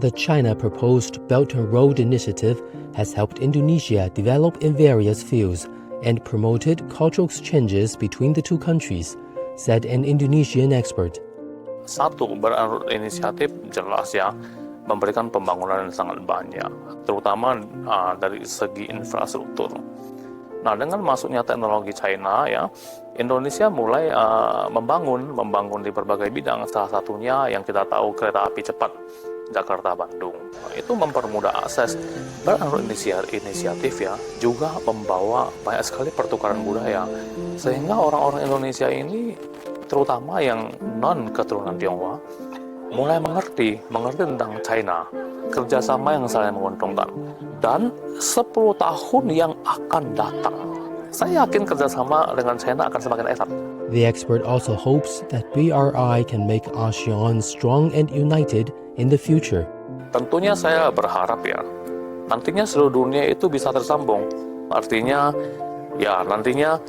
The China proposed Belt and Road Initiative has helped Indonesia develop in various fields and promoted cultural exchanges between the two countries, said an Indonesian expert. Satu, berinisiatif jelas ya, memberikan pembangunan yang sangat banyak, terutama dari segi infrastruktur. Nah, dengan masuknya teknologi China ya, Indonesia mulai membangun di berbagai bidang. Salah satunya yang kita tahu kereta api cepat Jakarta-Bandung. Itu mempermudah akses. Berinisiatif ya, juga membawa banyak sekali pertukaran budaya. Sehingga orang-orang Indonesia ini, terutama yang non keturunan Tionghoa, mulai mengerti tentang China, kerjasama yang saling menguntungkan. Dan 10 tahun yang akan datang, saya yakin kerjasama dengan China akan semakin erat. The expert also hopes that BRI can make ASEAN strong and united in the future. Tentunya saya berharap ya, nantinya seluruh dunia itu bisa tersambung. Artinya, ya nantinya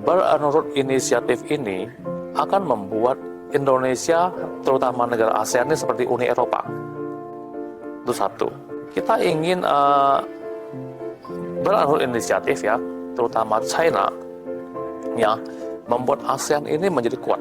Belt and Road Initiative ini akan membuat Indonesia, terutama negara ASEAN ini seperti Uni Eropa. Itu satu. Kita ingin Belt and Road Initiative ya, terutama China, ya membuat ASEAN ini menjadi kuat.